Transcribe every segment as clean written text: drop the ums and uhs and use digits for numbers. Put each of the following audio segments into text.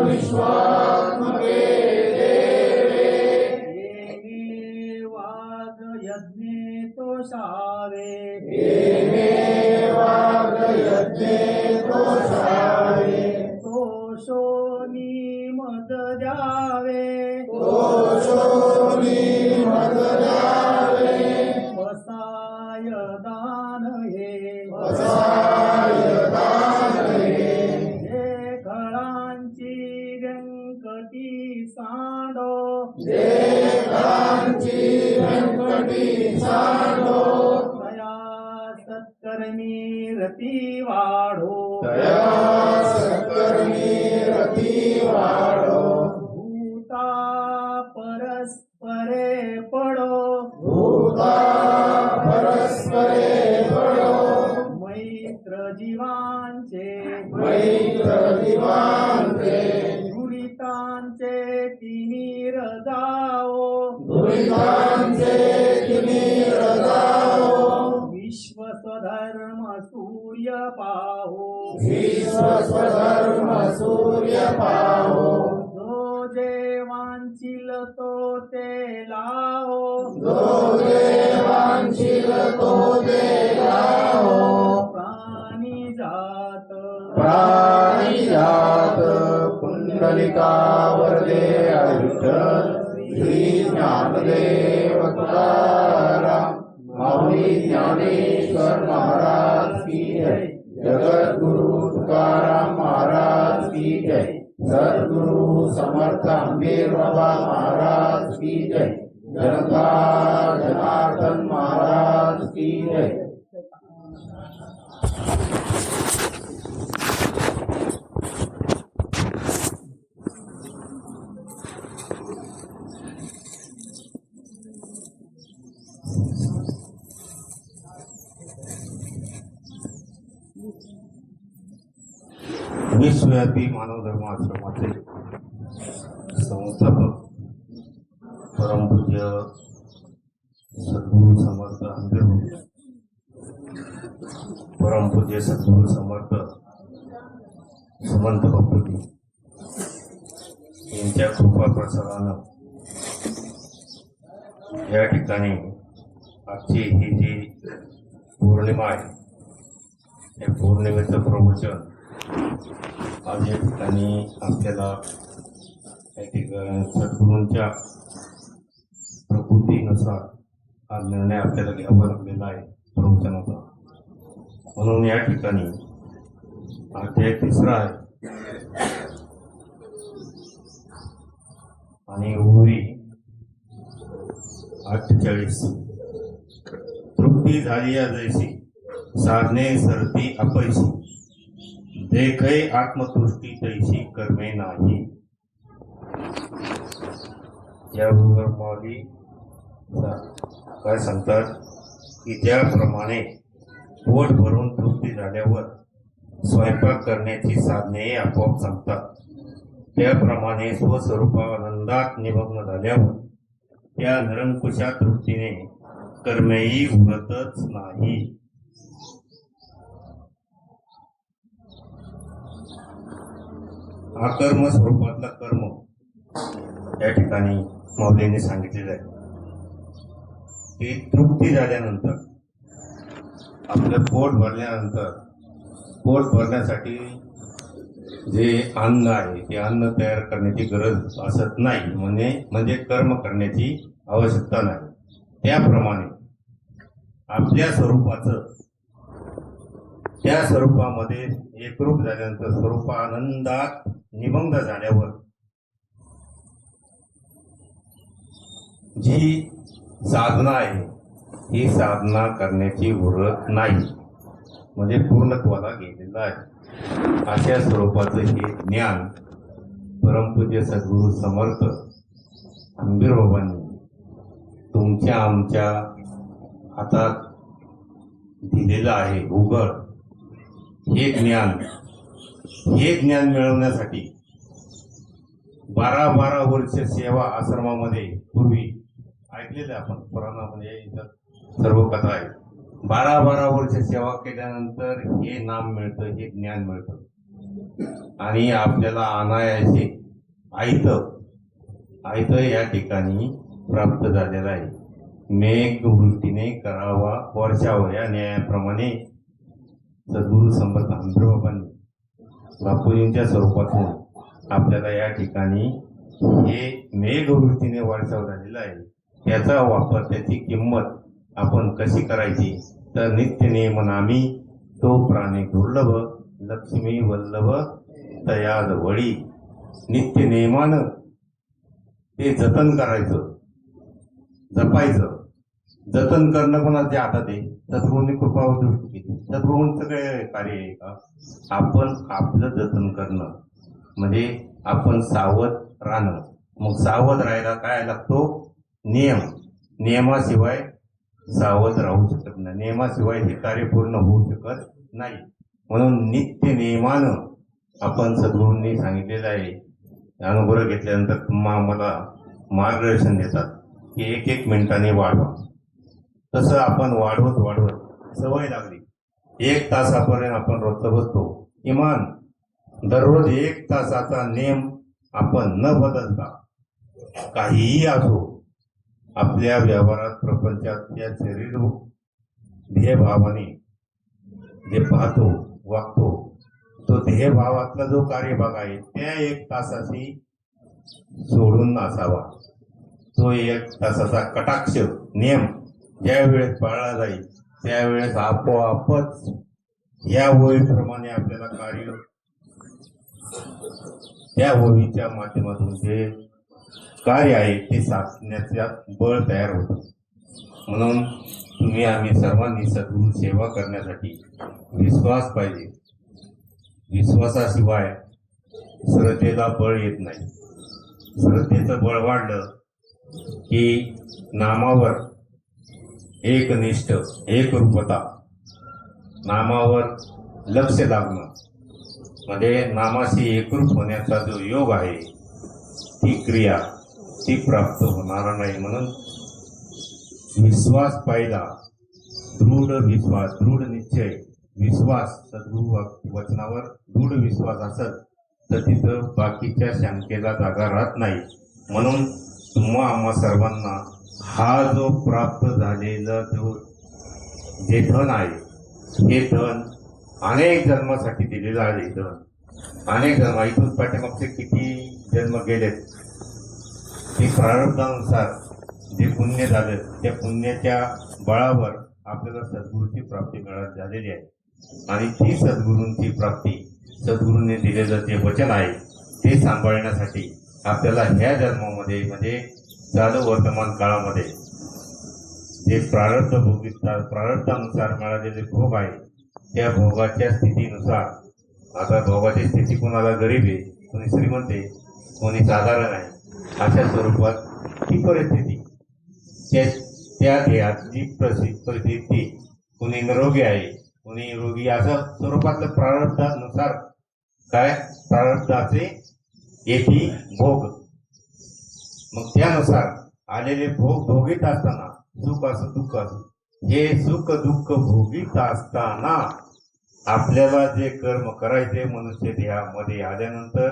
विश्वात्मके यज्ञे तोषावे तोषोनी मद द्यावे वसाय दान हे हे खळांची व्यंकटी सांडो तया सत्कर्मी रती वाढो भूता परस्परे पडो मैत्र जीवांचे दुरितांचे तिनीर जाओ विश्व स्वधर्म सूर्य पाहो जो जे वांछिल तो ते लाहो प्राणी जात कुंडलिका वरदे विठ्ठल श्री ज्ञानदेव तुकाराम माऊली ज्ञानेश्वर महाराज की जय। जगद्गुरु तुकाराम महाराज की जय। सद्गुरु समर्थ अंबीर बाबा महाराज की जय। जनता जनार्दन महाराज की जय। विश्वव्यापी मानव धर्म आश्रमाचे संस्थापक परमपूज्य सद्गुरु समर्थ अंबेगाव, परमपूज्य सद्गुरु समर्थ सुमंत भक्तजी यांच्या कृपा प्रसारानं या ठिकाणी आजची ही जी पौर्णिमा आहे या पौर्णिमेचं प्रवचन आज या ठिकाणी आपल्याला सद्गुरूंच्या प्रकृतीनुसार हा निर्णय आपल्याला घ्यावा लागलेला आहे प्रवचनाचा। म्हणून या ठिकाणी अध्याय 3 आहे आणि ओवी 48। तृप्ती झाली या जैसी साधने सरती अपैसी देखे आत्मतुष्टी तैशी कर्मे नाही। याबरोबर माऊली काय सांगतात की ज्याप्रमाणे पोट भरून तृप्ती झाल्यावर स्वयंपाक करण्याची साधनेही आपोआप संपतात, त्याप्रमाणे स्वस्वरूपानंदात निमग्न झाल्यावर त्या निरंकुशा तृप्तीने कर्मेही उरतच नाही। अकर्म स्वरूपातला कर्म या ठिकाणी माऊलींनी सांगितलेलं आहे की तृप्ती झाल्यानंतर आपलं पोट भरल्यानंतर पोट भरण्यासाठी जे अन्न आहे ते अन्न तयार करण्याची गरज असत नाही, म्हणजे कर्म करण्याची आवश्यकता नाही। त्याप्रमाणे आपल्या स्वरूपाचं त्या स्वरूपामध्ये एकरूप झाल्यानंतर स्वरूपानंदात निमग्न झाल्यावर जी साधना आहे ही साधना करण्याची उरत नाही, म्हणजे पूर्णत्वाला गेलेला आहे। अशा स्वरूपाचं हे ज्ञान परमपूज्य सद्गुरु समर्थ अंबीरबाबांनी तुमच्या आमच्या हातात दिलेलं आहे उघड। हे ज्ञान मिळवण्यासाठी 12 वर्ष सेवा आश्रमामध्ये पूर्वी ऐकलेलं आपण पुराणामध्ये इथं सर्व कथा आहे। 12 वर्ष सेवा केल्यानंतर हे नाम मिळतं, हे ज्ञान मिळतं। आणि आपल्याला अनायासे आयत या ठिकाणी प्राप्त झालेला आहे. मेघवृत्तीने करावा वर्षाव या न्यायाप्रमाणे सद्गुरू समर्थ आंध्रबाबांनी बापूजींच्या स्वरूपातून आपल्याला या ठिकाणी हे मेघवृत्तीने वर्षाव झालेला आहे. त्याचा वापर, त्याची किंमत आपण कशी करायची, तर नित्य नियम नामी तो प्राणी दुर्लभ लक्ष्मी वल्लभ तयाद वळी. नित्य नियमानं ते जतन करायचं, जपायचं. जतन करणं कोणाच्या हातात आहे? सद्गुरूंनी कृपावर दृष्टी केली. सद्गुरूंचं काय कार्य आहे का? आपण आपलं जतन करणं म्हणजे आपण सावध राहणं. मग सावध राहायला काय लागतो? नियम. नियमाशिवाय सावध राहू शकत नाही. नियमाशिवाय हे कार्य पूर्ण होऊ शकत नाही. म्हणून नित्य नियमानं आपण सद्गुरूंनी सांगितलेलं आहे. अनुभव घेतल्यानंतर मला मार्गदर्शन देतात की 1-1 मिनिटांनी वाढवा. तसं आपण वाढवत सवय लागली. 1 तासापर्यंत आपण रोजचं बसतो. किमान दररोज 1 तासाचा नियम आपण न बदलता काहीही असो आपल्या व्यवहारात प्रपंचात या शरीर ध्येयभावाने जे पाहतो वागतो, तो ध्येयभावातला जो कार्यभाग आहे त्या 1 तासाची सोडून असावा. तो 1 तासाचा कटाक्ष नियम ज्या वेळेस पाळला जाईल त्यावेळेस आपोआपच या ओळीप्रमाणे आपल्याला कार्य त्या ओळीच्या माध्यमातून जे कार्य आहे ते साधण्याचा बळ तयार होतं. म्हणून तुम्ही आम्ही सर्वांनी सद्गुरू सेवा करण्यासाठी विश्वास पाहिजे. विश्वासाशिवाय श्रद्धेला बळ येत नाही. श्रद्धेचं बळ वाढलं की नामावर एकनिष्ठ एकरूपता, नामावर लक्ष लागणं म्हणजे नामाशी एकरूप होण्याचा जो योग आहे ती क्रिया ती प्राप्त होणार नाही. म्हणून विश्वास पाहिला, दृढ विश्वास, दृढ निश्चय, विश्वास सद्गुरू वचनावर दृढ विश्वास असेल तर तिथं बाकीच्या शंकेला जागा राहत नाही. म्हणून तुम्हा आम्हा सर्वांना हा जो प्राप्त झालेला जो जे धन आहे हे धन अनेक जन्मासाठी दिलेलं आहे. धन अनेक जन्म, इथून पाठीमागचे किती जन्म गेलेत ते प्रारब्धानुसार जे पुण्य झालं त्या पुण्याच्या बळावर आपल्याला सद्गुरूची प्राप्ती मिळत झालेली आहे. आणि ती सद्गुरूंची प्राप्ती, सद्गुरूंनी दिलेलं जे वचन आहे ते सांभाळण्यासाठी आपल्याला ह्या जन्मामध्ये म्हणजे चालू वर्तमान काळामध्ये जे प्रारब्धानुसार मिळालेले भोग आहे त्या भोगाच्या स्थितीनुसार, आता भोगाची स्थिती कोणाला गरीब आहे, कोणी श्रीमंत आहे, कोणी साधारण आहे, अशा स्वरूपात ही परिस्थिती त्या ध्येयाची परिस्थिती, कोणी निरोगी आहे, कोणी रोगी, असं स्वरूपातलं प्रारब्धानुसार काय प्रारब्धाचे येती भोग. मग त्यानुसार आलेले भोग भोगीत असताना सुख असो दुःख असो, हे सुख दुःख भोगीत असताना आपल्याला जे कर्म करायचे मनुष्य देहामध्ये आल्यानंतर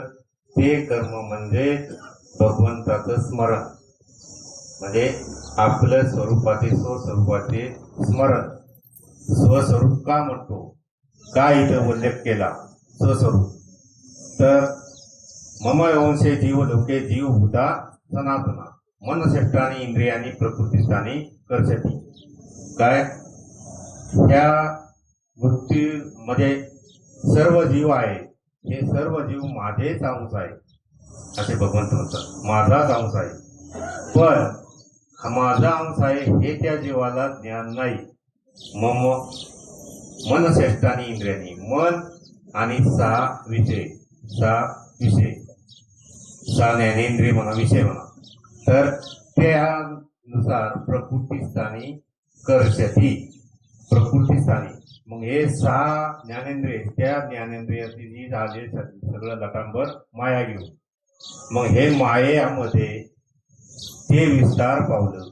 ते कर्म म्हणजे भगवंताचं स्मरण, म्हणजे आपलं स्वरूपाचे स्वस्वरूपाचे स्मरण. स्वस्वरूप का म्हणतो, का इथं उल्लेख केला स्वस्वरूप, तर मम वंशे जीव लोके जीव भूता सनातना मनश्रेष्ठानी इंद्रियानी प्रकृतीस्थानी कर्षती. काय ह्या वृत्तीमध्ये सर्व जीव आहे, हे सर्व जीव माझेच अंश आहे असे भगवंत म्हणतात. माझाच अंश आहे, पण हा माझा अंश आहे हे त्या जीवाला ज्ञान नाही. मम मनश्रेष्ठानी इंद्रियानी, मन आणि 6 विषय, 6 ज्ञानेंद्रिय म्हणा, विषय म्हणा, तर त्यानुसार प्रकृतीस्थानी कर्षती, प्रकृतीस्थानी. मग हे 6 ज्ञानेंद्रिय, त्या ज्ञानेंद्रियाची झाले सगळं लटांबर माया घेऊन, मग हे मायेमध्ये ते विस्तार पावलं.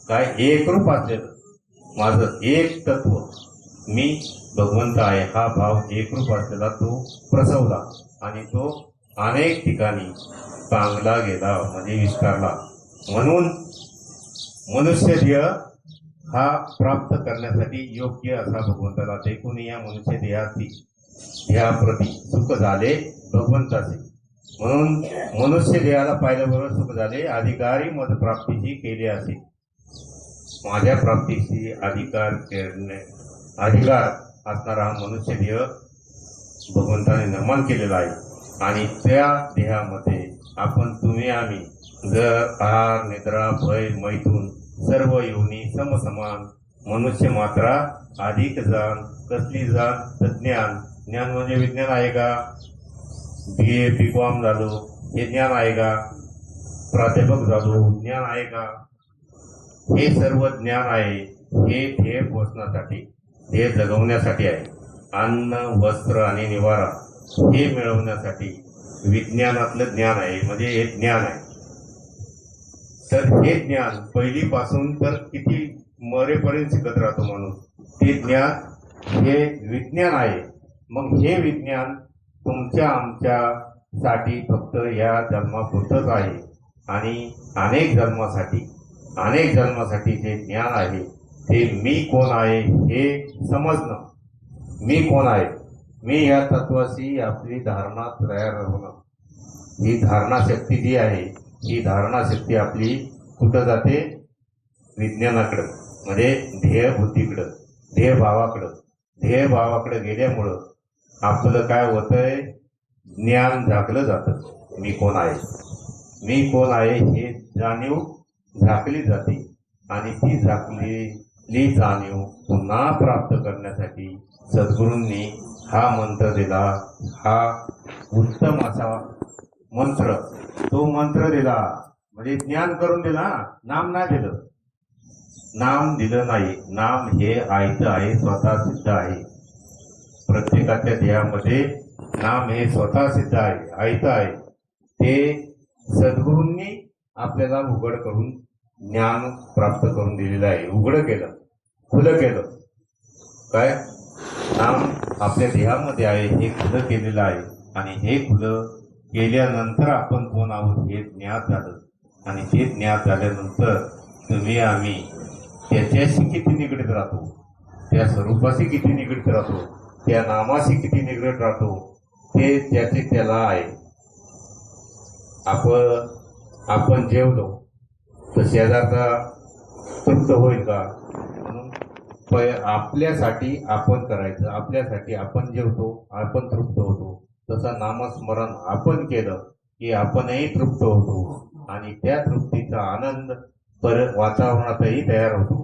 काय एकरूप असलेलं माझं एक तत्व, मी भगवंत आहे हा भाव एकरूप असलेला तो प्रसवला आणि तो अनेक ठिकाणी चांगला गेला म्हणजे विस्तारला. म्हणून मनुष्य देह हा प्राप्त करण्यासाठी योग्य असा भगवंताला देखून या मनुष्य देहाप्रती सुख झाले भगवंताचे. म्हणून मनुष्य देहाला पाहिल्याबरोबर सुख झाले. अधिकारी मद प्राप्तीची केली असे. माझ्या प्राप्तीशी अधिकार असणारा हा मनुष्य देह भगवंताने निर्माण केलेला आहे आणि त्या देहामध्ये आपण तुम्ही आम्ही जर आहार निद्रा भय मैथून सर्व योनी समसमान मनुष्य मात्रा अधिक जाण कसली जाण तज्ञान. ज्ञान म्हणजे विज्ञान आहे का? BA BCom झालो हे ज्ञान आहे का? प्राध्यापक झालो ज्ञान आहे का? हे सर्व ज्ञान आहे. हे ध्येय पोचण्यासाठी ध्येय जगवण्यासाठी आहे. अन्न वस्त्र आणि निवारा हे मिळवण्यासाठी विज्ञानातलं ज्ञान आहे म्हणजे हे ज्ञान आहे. तर हे ज्ञान पहिलीपासून तर किती मरेपर्यंत शिकत राहतो माणूस. ते ज्ञान हे विज्ञान आहे. मग हे विज्ञान तुमच्या आमच्यासाठी फक्त या जन्मापुरतंच आहे आणि अनेक जन्मासाठी जे ज्ञान आहे ते मी कोण आहे हे समजणं. मी कोण आहे मी या तत्वाशी आपली धारणा तयार होणं. ही धारणा शक्ती जी आहे ही धारणा शक्ती आपली कुठं जाते? विज्ञानाकडं म्हणजे ध्येयबुद्धीकडं ध्येयभावाकडं गेल्यामुळं आपलं काय होतंय? ज्ञान झाकलं जातं. मी कोण आहे हे जाणीव झाकली जाते आणि ती झाकलेली जाणीव पुन्हा प्राप्त करण्यासाठी सद्गुरूंनी हा मंत्र दिला. हा उत्तम असा मंत्र तो मंत्र दिला म्हणजे ज्ञान करून दिला. नाम नाही दिलं. नाम दिलं नाही. नाम हे आयतं आहे स्वतः सिद्ध आहे. प्रत्येकाच्या देहामध्ये नाम हे स्वतः सिद्ध आहे आयतं आहे. ते सद्गुरूंनी आपल्याला उघड करून ज्ञान प्राप्त करून दिलेलं आहे. उघड केलं खुलं केलं. काय नाम आपल्या देहामध्ये आहे हे खुलं केलेलं आहे आणि हे खुलं केल्यानंतर आपण कोण आहोत हे ज्ञात झालं आणि ते ज्ञात झाल्यानंतर तुम्ही आम्ही त्याच्याशी किती निगडीत राहतो, त्या स्वरूपाशी किती निगडीत राहतो, त्या नामाशी किती निगडीत राहतो ते त्याचे त्याला आहे. आपण जेवलो तर शेजारचा तृप्त होईल का? म्हणून आपल्यासाठी आपण करायचं. आपल्यासाठी आपण जेवतो आपण तृप्त होतो. तसं नामस्मरण आपण केलं की आपणही तृप्त होतो आणि त्या तृप्तीचा आनंद वातावरणातही तयार होतो.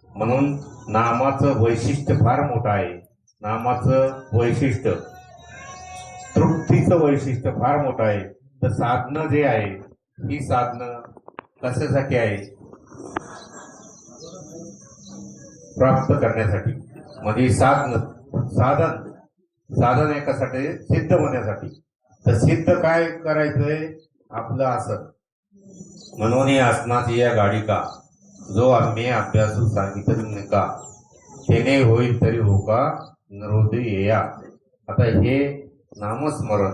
म्हणून नामाचं वैशिष्ट्य फार मोठं आहे. नामाचं वैशिष्ट्य तृप्तीचं वैशिष्ट्य फार मोठं आहे. तर साधनं जे आहे ही साधनं कशासाठी आहे? प्राप्त करण्यासाठी. म्हणजे साधन एकासाठी सिद्ध होण्यासाठी. तर सिद्ध काय करायचंय आपलं आसन. म्हणून हे आसनाची या गाडिका जो आम्ही अभ्यासू सांगितलं का त्याने होईल तरी हो का नरोदय येया. आता हे नामस्मरण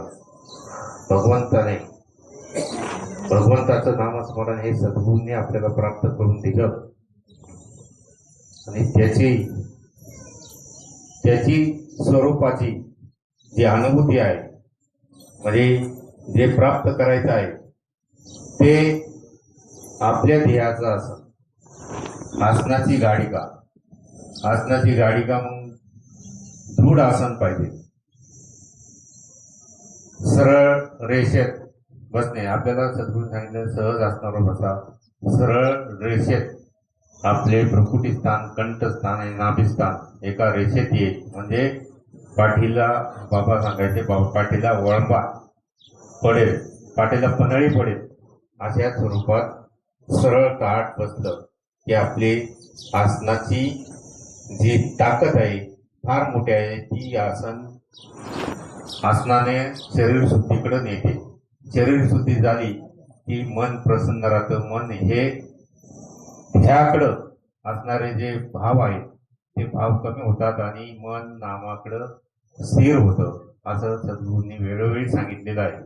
भगवंताचं नामस्मरण हे सद्गुरूंनी आपल्याला प्राप्त करून दिलं आणि त्याची स्वरूपाची जी अनुभूती आहे म्हणजे जे प्राप्त करायचं आहे ते आपल्या ध्येयाचं असं आसनाची गाडिका मग दृढ आसन पाहिजे. सरळ रेषेत बसणे. आपल्याला सद्गुरू सांगितलं सहज आसनावर बसा. सरळ रेषेत आपले भ्रुकुटीस्थान कंठस्थान आणि नाभिस्थान एका रेषेत येईल. म्हणजे पाठीला बाबा सांगायचे पाठीला वळंबा पडेल, पाठीला पनळी पडेल अशा स्वरूपात सरळ ताट बसलं की आपली आसनाची जी ताकद आहे फार मोठी आहे. ती आसनाने शरीर शुद्धीकडे नेते. शरीर शुद्धी झाली की मन प्रसन्न राहतं. मन हे ह्याकडं असणारे जे भाव आहेत ते भाव कमी होतात आणि मन नामाकडं स्थिर होतं असं सद्गुरूंनी वेळोवेळी सांगितलेलं आहे.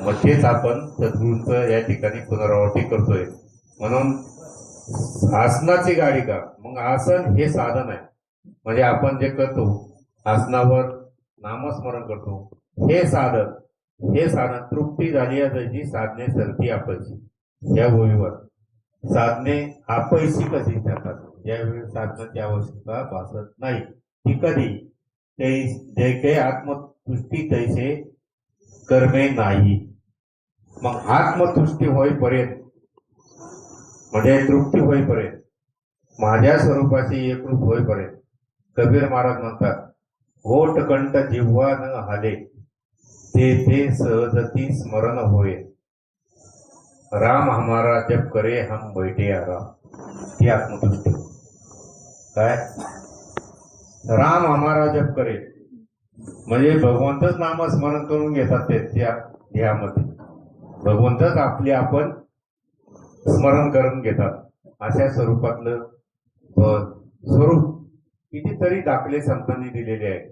मग तेच आपण सद्गुरूंचं या ठिकाणी पुनरावृत्ती करतोय. म्हणून आसनाची गाडी का, मग आसन हे साधन आहे. म्हणजे आपण जे करतो आसनावर नामस्मरण करतो, हे साधन तृप्ती झाली याची साधने सरती आपली या गोळीवर साधने आपैशी कशी जातात, ज्यावेळी साधनाची आवश्यकता भासत नाही ती कधी जे काही आत्मतुष्टी तैसे कर्मे नाही. मग आत्मतुष्टी होईपर्यंत म्हणजे तृप्ती होईपर्यंत, माझ्या स्वरूपाची एकरूप होईपर्यंत कबीर महाराज म्हणतात, ओट कंठ जिव्हा न हाले ते सहजती स्मरण होय, राम हमारा जप करे हम बैठे आराम. ती आत्मतुष्टी. काय राम हमारा जप करे म्हणजे भगवंतच नामस्मरण करून घेतात ते त्या ध्येयामध्ये, भगवंतच आपले आपण स्मरण करून घेतात. अशा स्वरूपातलं स्वरूप कितीतरी दाखले संतांनी दिलेले आहेत.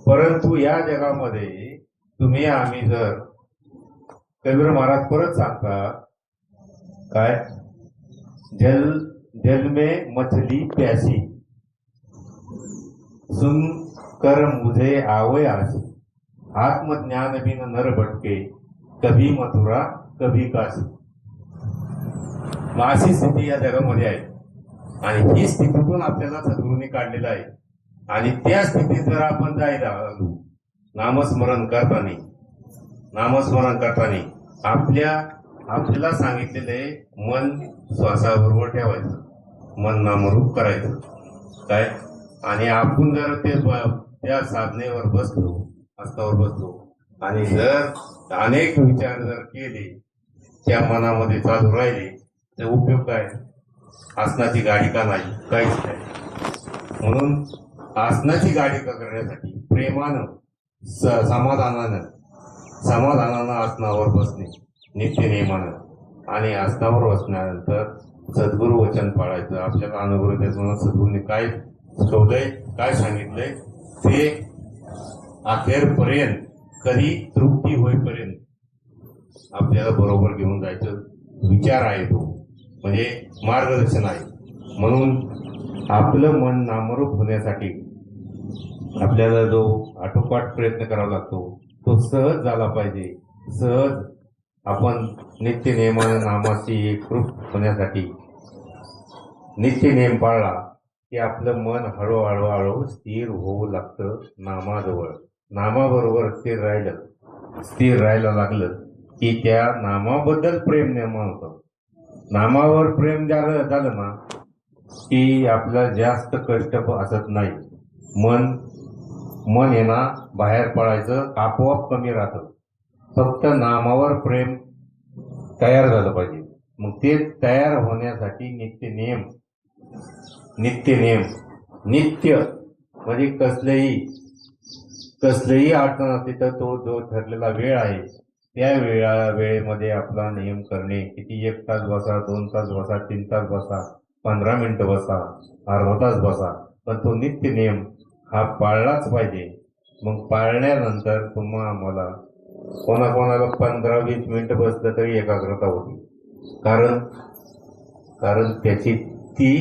परंतु या जगामध्ये तुम्ही आम्ही जर कबीर महाराज परत सांगता काय, जल में मछली प्यासी सुन कर मुझे आवय आसी, आत्मज्ञान बिन नर भटके कभी मथुरा कभी काशी. अशी स्थिती या जगामध्ये आहे आणि ही स्थितीतून आपल्याला सद्गुरूंनी काढलेलं आहे. आणि त्या स्थितीत जर आपण जायला नामस्मरण करताना आपल्याला सांगितलेले मन श्वासाबरोबर ठेवायचं, मन नामरूप करायचं काय. आणि आपण जर त्या साधनेवर बसलो, आसनावर बसलो आणि जर अनेक विचार जर केले त्या मनामध्ये चालू राहिले तर उपयोग काय, आसनाची गाडी का नाही, काहीच नाही. म्हणून आसनाची गाडी का करण्यासाठी प्रेमानं समाधानानं आसनावर बसणे नित्य नियमानं. आणि आसनावर बसल्यानंतर सद्गुरु वचन पाळायचं. आपल्याला अनुभव त्यातून सद्गुरूंनी काय शिकवलंय, काय सांगितलंय ते अखेरपर्यंत, कधी तृप्ती होईपर्यंत आपल्याला बरोबर घेऊन जायचं विचार आहे तो, म्हणजे मार्गदर्शन आहे. म्हणून आपलं मन नामरूप होण्यासाठी आपल्याला जो आटोपाट प्रयत्न करावा लागतो तो सहज झाला पाहिजे. सहज आपण नित्य नियमानं नामाशी एकरूप होण्यासाठी नित्य नियम पाळला की आपलं मन हळूहळू स्थिर होऊ लागतं नामाजवळ. नामाबरोबर स्थिर राहायला लागलं की त्या नामाबद्दल प्रेम निर्माण होतं. नामावर प्रेम झालं ना की आपल्याला जास्त कष्ट असत नाही. मन आहे ना बाहेर पडायचं आपोआप कमी राहतं. फक्त नामावर प्रेम तयार झालं पाहिजे. मग ते तयार होण्यासाठी नित्य म्हणजे कसलेही अडचण असली तर तो जो ठरलेला वेळ आहे त्या वेळेमध्ये आपला नियम करणे. किती 1 तास बसा, 2 तास बसा, 3 तास बसा, 15 मिनिटं बसा, अर्धा तास बसा, पण तो नित्य नियम हा पाळलाच पाहिजे. मग पाळल्यानंतर आम्हाला कोणाकोणाला 15-20 मिनिटं बसलं तरी एकाग्रता होती. कारण त्याची ती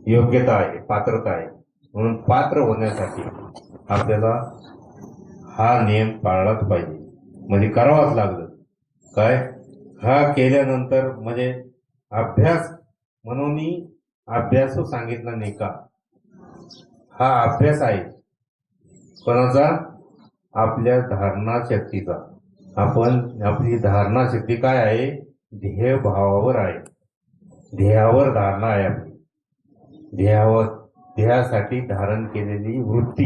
योग्यता आहे, पात्रता आहे. म्हणून पात्र होण्यासाठी आपल्याला हा नियम पाळलाच पाहिजे. म्हणजे करावाच लागलं काय. हा केल्यानंतर म्हणजे अभ्यास म्हणून अभ्यासू सांगितला नाही का, हा अभ्यास आहे कोणाचा, आपल्या धारणा शक्तीचा. आपली धारणा शक्ती काय आहे, ध्येय भावावर आहे. ध्येयावर धारणा आहे आपली. ध्येयासाठी धारण केलेली वृत्ती,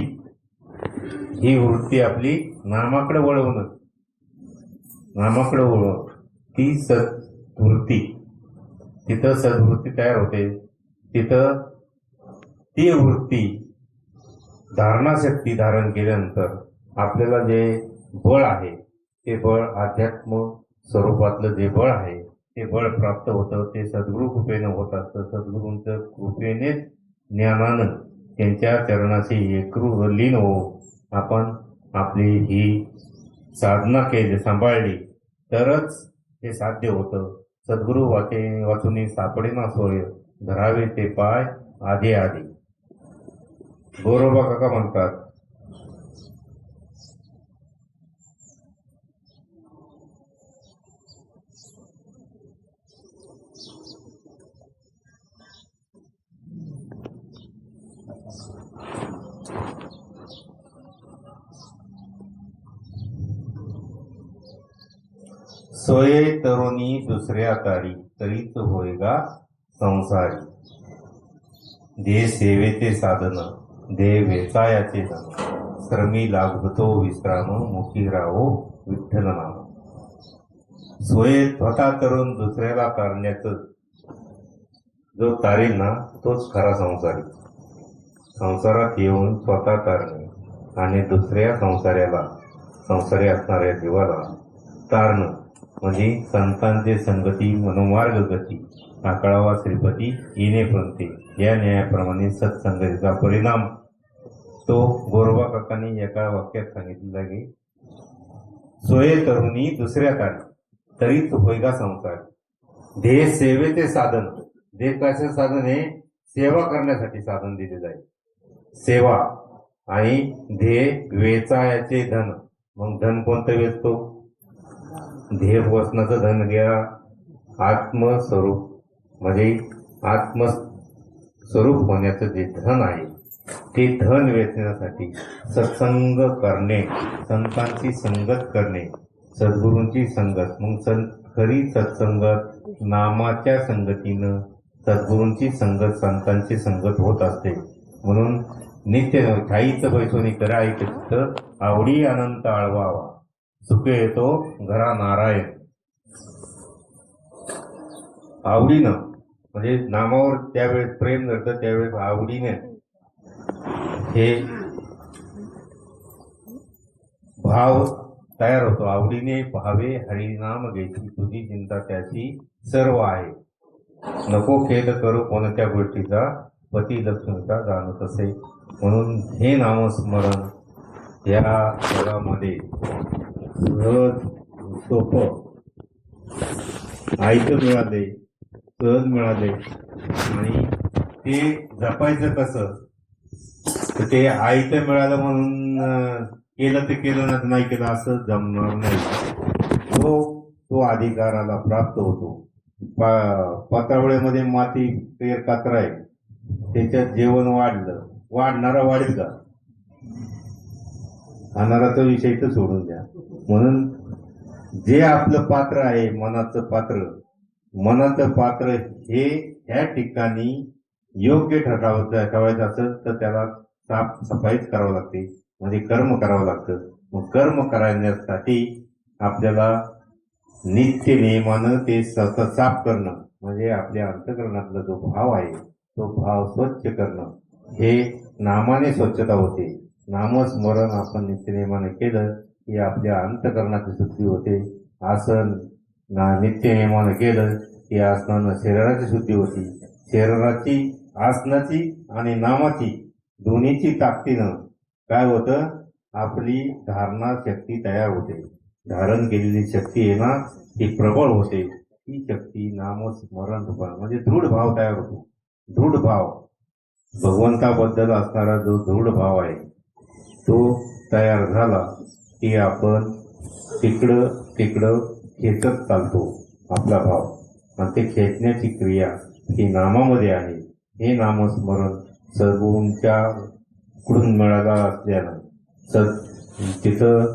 ही वृत्ती आपली नामाकडे वळवणं, ती सद्वृत्ती. तिथं सद्वृत्ती तयार होते. तिथं ती वृत्ती धारणाशक्ती धारण केल्यानंतर आपल्याला जे बळ आहे ते बळ अध्यात्म स्वरूपातलं जे बळ आहे ते बळ प्राप्त होतं. ते सद्गुरु कृपेने होत असतं. सद्गुरूंच्या कृपेनेच ज्ञानानं त्यांच्या चरणाशी लीन होऊन आपण आपली ही साधना केली, सांभाळली तरच हे साध्य होतं. सद्गुरू वाचून सापडेना सोय, धरावे ते पाय आधी आधी. गोरोबा काका म्हणतात, सोये तरुणी दुसऱ्या तारी, तरीच होयगा संसारी. देह सेवेचे साधन, देह वेचायाचे धन, श्रमी लागतो विश्राम, मुखी राहो विठ्ठल नाम. सोये स्वतः तरुण दुसऱ्याला तारण्याचं जो तारील ना तोच खरा संसारी. संसारात येऊन स्वतः तारणे आणि दुसऱ्या संसारी असणाऱ्या जीवाला तारणं म्हणजे संतांचे संगती मनोमार्ग गती, आकळावा श्रीपती येणे पंथी. या न्यायाप्रमाणे सत्संगतीचा परिणाम तो गोरोबा काकांनी एका वाक्यात सांगितलेला की सोये तरुणी दुसऱ्या तारी, तरीच होयगा संसार. ध्येय सेवेचे साधन, ध्येय कसे साधन हे सेवा करण्यासाठी साधन दिलेलं आहे, सेवा. आणि ध्येय वेचायाचे धन, मग धन कोणतं वेचतो? ध्येय वचनाचं धन घ्या, आत्मस्वरूप म्हणजे आत्मस्वरूप होण्याचं जे धन आहे ते धन वेचण्यासाठी सत्संग करणे, संतांची संगत करणे, सद्गुरूंची संगत. मग खरी सत्संगत नामाच्या संगतीनं सद्गुरूंची संगत, संतांची संगत होत असते. म्हणून नित्य ठाईचं पैसोनी करा ऐकत आवडी अनंत आळवावा, सुखे येतो घरा नारायण. आवडीनं म्हणजे नामावर त्यावेळेस प्रेम नसतं, त्यावेळेस आवडीने हे भाव तयार होतो. आवडीने भावे हरिनाम घ्यायची, तुझी चिंता त्याची सर्व आहे. नको खेद करू कोणत्या गोष्टीचा, पती लक्ष्मीचा जाणू तसे. म्हणून हे नामस्मरण या जगामध्ये सहज सोपं ऐकत मिळाले, सहज मिळाले. आणि ते जपायचं कसं, तर ते ऐकत मिळालं म्हणून केलं ते केलं नाही केलं असं जमणार नाही. तो अधिकाराला प्राप्त होतो. पात्रावळ्यामध्ये माती पेर कात्र आहे, त्याच्यात जेवण वाढणारा वाढेल का? खाणाराचा विषय तर सोडून द्या. म्हणून जे आपलं पात्र आहे, मनाचं पात्र हे ह्या ठिकाणी योग्य ठेवायचं असेल तर त्याला साफसफाईच करावं लागते, म्हणजे कर्म करावं लागतं. मग कर्म करण्यासाठी आपल्याला नित्य नियमानं ते सतत साफ करणं, म्हणजे आपल्या अंतःकरणातला जो भाव आहे तो भाव स्वच्छ करणं, हे नामाने स्वच्छता होते. नामस्मरण आपण नित्यनेमाने केलं की आपल्या अंतःकरणाची शुद्धी होते. आसन नित्यनेमाने केलं की आसनानं शरीराची शुद्धी होती. शरीराची, आसनाची आणि नामाची दोन्हीची ताकदीनं काय होतं, आपली धारणा शक्ती तयार होते. धारण केलेली शक्ती आहे ना ती प्रबळ होते. ती शक्ती नामस्मरण म्हणजे दृढ भाव तयार होतो. दृढ भाव, भगवंताबद्दल असणारा जो दृढ भाव आहे तो तयार झाला की आपण तिकडं खेचत चालतो आपला भाव. आणि ते खेचण्याची क्रिया ही नामामध्ये आहे. हे नामस्मरण सद्गुरूंच्या कडून मिळाला असल्यानं तिथं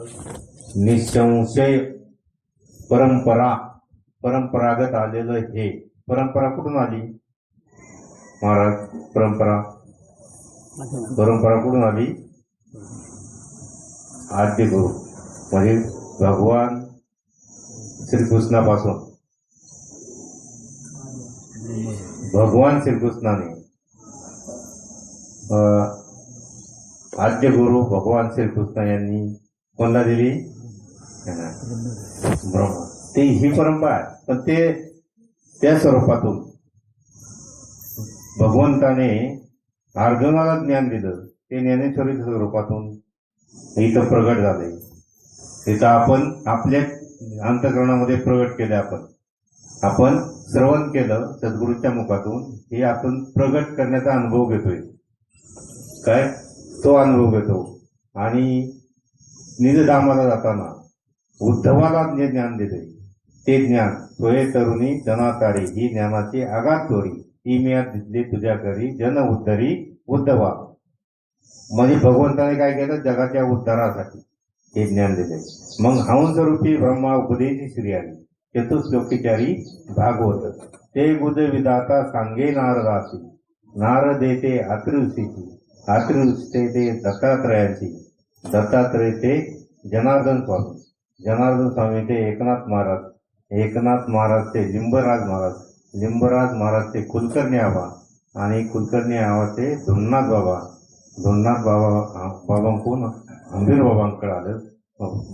निसंशय परंपरागत आलेलं. हे परंपरा कुठून आली महाराज? परंपरा कुठून आली? आद्य गुरु म्हणजे भगवान श्रीकृष्णापासून. भगवान श्रीकृष्णाने आद्य गुरु भगवान श्रीकृष्ण यांनी कोणाला दिली? ब्रह्मा. ते ही परंपरा आहे, पण त्या स्वरूपातून भगवंताने अर्जुनाला ज्ञान दिलं ते ज्ञानेश्वरीच्या स्वरूपातून इथं प्रगट झालंय. तिथं आपण आपल्या अंतःकरणामध्ये प्रगट केले. आपण श्रवण केलं सद्गुरूच्या मुखातून, हे आपण प्रगट करण्याचा अनुभव घेतोय. काय तो अनुभव घेतो. आणि निजधामाला जाताना उद्धवाला जे ज्ञान दिले ते ज्ञान सोये तरुणी जनातारी ही ज्ञानाची आगात चोरी ती मी आज दिसली तुझ्या घरी जन उद्धरी उद्धवा. म्हणजे भगवंताने काय केलं, जगाच्या उद्धारासाठी हे ज्ञान दिले. मग हंसरूपी ब्रह्मा उपदेशी श्री आली चतुश्लोकीचारी भागवत ते बुध विधाता सांगे नारदासी नारदेते अत्रिवशीची अत्रिवशते ते दत्तात्रयाची दत्तात्रय ते जनार्दन स्वामी जनार्दन स्वामी ते एकनाथ महाराज ते लिंबराज महाराज ते कुलकर्णी आबा आणि कुलकर्णी आबा ते धुन्नाथ बाबा कोण अंबीर बाबांकडे आलं.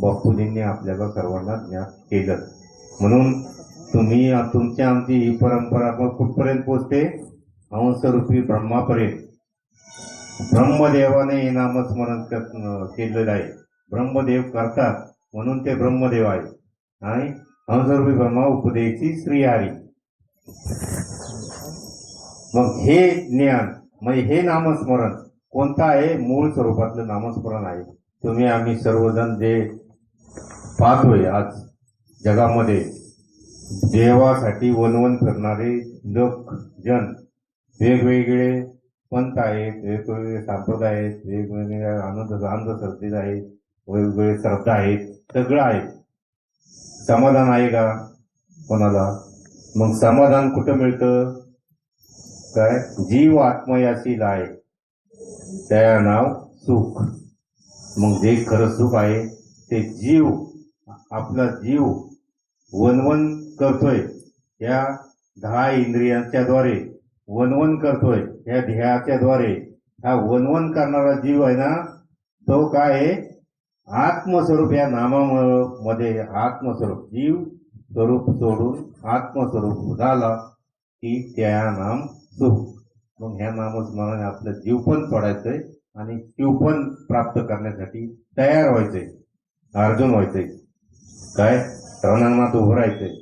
बापूजींनी आपल्याला सर्वांना ज्ञान केलं. म्हणून तुम्ही तुमच्या आमची ही परंपरा पण कुठपर्यंत पोचते, हंसरूपी ब्रह्मापर्यंत. ब्रह्मदेवाने हे नामस्मरण केलेलं आहे. ब्रह्मदेव करतात म्हणून ते ब्रह्मदेव आहे. आणि हंसरूपी ब्रह्मा उपदेशी श्रीहरी. मग हे ज्ञान म्हणजे हे नामस्मरण कोणतं आहे, मूळ स्वरूपातलं नामस्मरण आहे. तुम्ही आम्ही सर्वजण जे पाहतोय आज जगामध्ये देवासाठी वनवन फिरणारे लोक जन, वेगवेगळे पंथ आहेत, वेगवेगळे संप्रदाय आहेत, वेगवेगळे अंधश्रद्धेत आहेत, वेगवेगळे श्रद्धा आहेत, सगळं आहे. समाधान आहे का कोणाला? मग समाधान कुठं मिळतं? काय जीव आत्मयाशी लाय त्या नाव सुख. मग जे खरं सुख आहे ते जीव, आपला जीव वनवन करतोय या 10 इंद्रियांच्या द्वारे वनवन करतोय या ध्येयाच्या द्वारे. हा वनवन करणारा जीव आहे ना, तो काय आहे, आत्मस्वरूप या नामामध्ये आत्मस्वरूप जीव स्वरूप सोडून आत्मस्वरूप झाला की त्या नाम सुख. मग ह्या नामस्मरणाने आपलं जीव पण सोडायचंय आणि शिव पण प्राप्त करण्यासाठी तयार व्हायचंय, अर्जुन व्हायचंय. काय रणांगणात उभं राहायचंय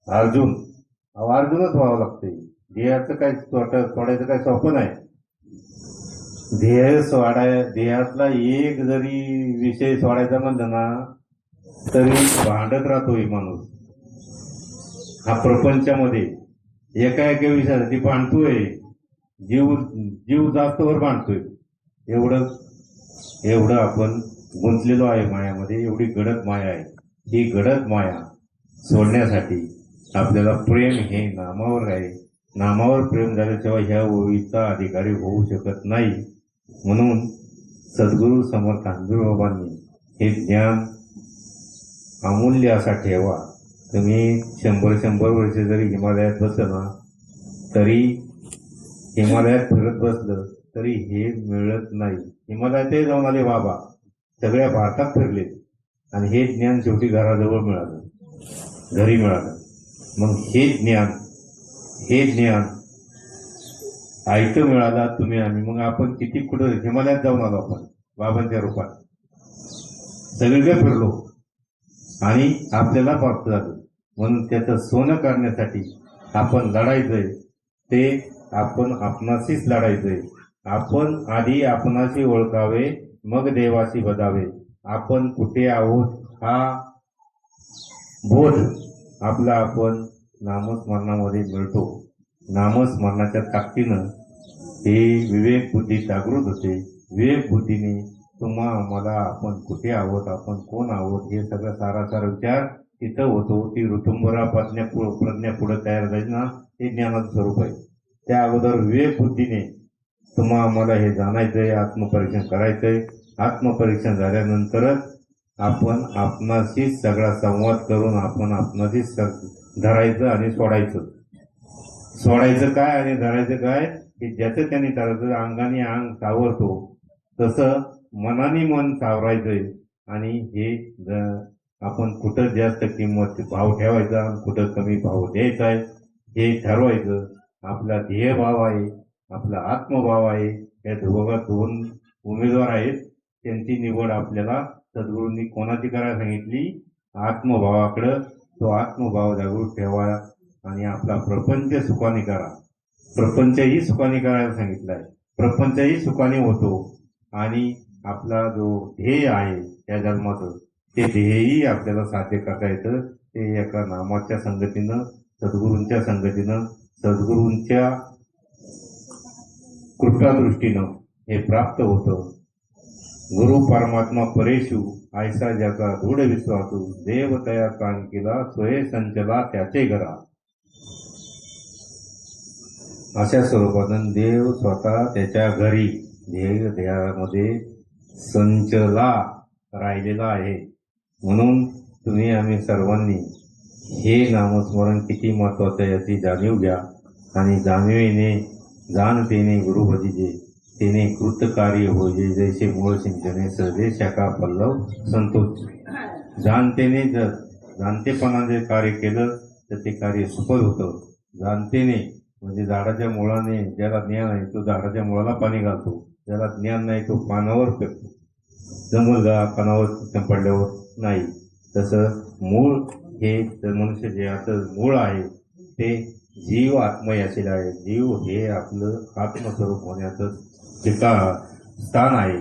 अर्जुनच व्हावं लागतंय. ध्येयाचं काय सोडायचं काय सोपं नाही. ध्येयातला एक जरी विषय सोडायचा म्हणलं ना तरी भांडत राहतोय माणूस. हा प्रपंचामध्ये एका विषयासाठी भांडतोय, जीव जास्तवर भांडतोय. एवढं आपण गुंतलेलो आहे मायामध्ये. एवढी गडद माया आहे. ही गडद माया सोडण्यासाठी आपल्याला प्रेम हे नामावर आहे. नामावर प्रेम झाल्याशिवाय ह्या ओळीचा अधिकारी होऊ शकत नाही. म्हणून सद्गुरू समर्थ बाबांनी हे ज्ञान अमूल्य असा ठेवा. तुम्ही 100 वर्ष जरी हिमालयात बसलं ना, तरी हिमालयात फिरत बसलं तरी हे मिळत नाही. हिमालयातही जाऊन आले बाबा, सगळ्या भारतात फिरले आणि हे ज्ञान शेवटी घराजवळ मिळालं, घरी मिळालं. मग हे ज्ञान ऐकं मिळाला तुम्ही आम्ही. मग आपण किती कुठं हिमालयात जाऊन आलो आपण बाबांच्या रूपात, सगळीकडे फिरलो आणि आपल्याला प्राप्त झालं. म्हणून त्याचं सोनं करण्यासाठी आपण लढायचंय. ते आपण आपणाशीच लढायचंय. आपण आधी आपणाशी ओळखावे, मग देवाशी बजावे. आपण कुठे आहोत हा बोध आपला आपण नामस्मरणामध्ये मिळतो. नामस्मरणाच्या ताकदीनं हे विवेक बुद्धी जागृत होते. विवेक बुद्धीने मला आपण कुठे आहोत, आपण कोण आहोत हे सगळं सारासार विचार तिथं होतो. ती ऋतुंबरा प्रज्ञा पुढे तयार झाली ना, हे ज्ञानाचं स्वरूप आहे. त्या अगोदर विवेक बुद्धीने मला हे जाणायचंय, आत्मपरीक्षण करायचंय. आत्मपरीक्षण झाल्यानंतरच आपण आपणाशीच सगळा संवाद करून आपण आपणाशीच धरायचं आणि सोडायचं काय आणि धरायचं काय, की ज्याचं त्यांनी धरायचं. अंगाने अंग सावरतो तसं मनाने मन सावरायचंय. आणि हे आपण कुठं जास्त किंमत भाव ठेवायचा आणि कुठं कमी भाव द्यायचा आहे हे ठरवायचं. आपला ध्येयभाव आहे, आपला आत्मभाव आहे, या दोन उमेदवार आहेत. त्यांची निवड आपल्याला सद्गुरूंनी कोणाची करायला सांगितली? आत्मभावाकडं. तो आत्मभाव जागृत ठेवा आणि आपला प्रपंच सुखाने करा. प्रपंचही सुखाने करायला सांगितलाय. प्रपंचही सुखाने होतो आणि आपला जो ध्येय आहे त्या जन्माचं ते ध्येयही आपल्याला साध्य करता येतं. ते एका नामाच्या संगतीनं, सद्गुरूंच्या संगतीनं, सद्गुरूंच्या कृपादृष्टीनं हे प्राप्त होतं. गुरु परमात्मा परेशू ऐसा ज्याचा दृढ विश्वासू, देव तया कान केला सोये संचला त्याचे घरा. अशा स्वरूपातून देव स्वतः त्याच्या घरी ध्येयामध्ये संचला राहिलेला आहे. म्हणून तुम्ही आम्ही सर्वांनी हे नामस्मरण किती महत्वाचं आहे याची जाणीव घ्या आणि जाणीवेने जाणतेने गुरु भजिजे तेने कृतकार्य होजे जैसे मूळ सिंचने सहजे शाखा पल्लव संतोष. जाणतेने जर जाणतेपणाने कार्य केलं तर ते कार्य सफल होतं. जाणतेने म्हणजे झाडाच्या मुळाने ज्याला ज्ञान आहे तो झाडाच्या मुळाला पाणी घालतो, ज्याला ज्ञान नाही तो पानावर फेकतो. जंगलगा पानावर पडल्यावर नाही. तसं मूळ हे मनुष्य जे आता मूळ आहे ते जीव आत्मयाशील आहे. जीव हे आपलं आत्मस्वरूप होण्याचं स्थान आहे.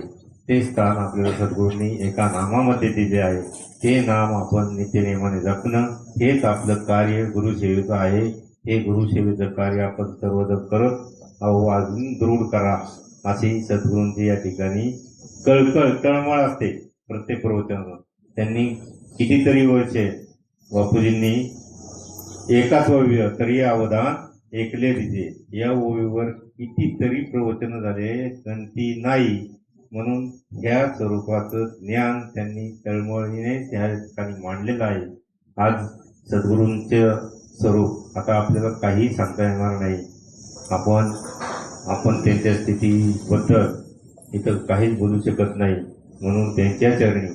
ते स्थान आपल्याला सद्गुरूंनी एका नामामध्ये दिले आहे. ते नाम आपण नित्यनेमाने जपणं हेच आपलं कार्य गुरुसेवेचं आहे. हे गुरुसेवेचं कार्य आपण सर्वजण करत अजून दृढ करा अशी सद्गुरूंची या ठिकाणी तळमळ असते. प्रत्येक प्रवचनात त्यांनी कितीतरी वर्षे बापूजींनी एकाच ओवीवर तरी अवधान ऐकले दिसे. या ओवीवर कितीतरी प्रवचन झाले गणती नाही. म्हणून ह्या स्वरूपाचं ज्ञान त्यांनी तळमळीने त्या ठिकाणी मांडलेलं आहे. आज सद्गुरूंचं स्वरूप आता आपल्याला काही सांगता येणार नाही. आपण त्यांच्या स्थितीबद्दल इथं काहीच बोलू शकत नाही. म्हणून त्यांच्या चरणी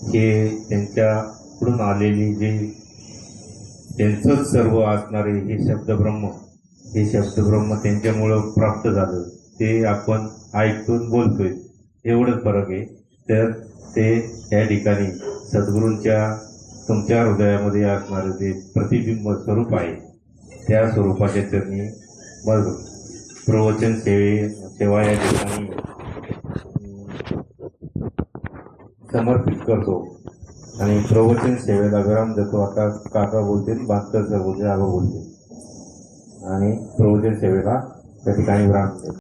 हे त्यांच्याकडून आलेली जे त्यांचंच सर्व असणारे हे शब्दब्रह्म त्यांच्यामुळं प्राप्त झालं. ते आपण ऐकून बोलतोय एवढंच फरक आहे. तर ते या ठिकाणी सद्गुरूंच्या तुमच्या हृदयामध्ये असणारं जे प्रतिबिंब स्वरूप आहे त्या स्वरूपाच्या चरणी मग प्रवचन सेवा या ठिकाणी समर्पित करतो आणि प्रवचन सेवेला विराम देतो. आता काका बोलतील, भास्कर सर बोलतील, आबा बोलतील आणि प्रवचन सेवेला त्या ठिकाणी विराम देतो.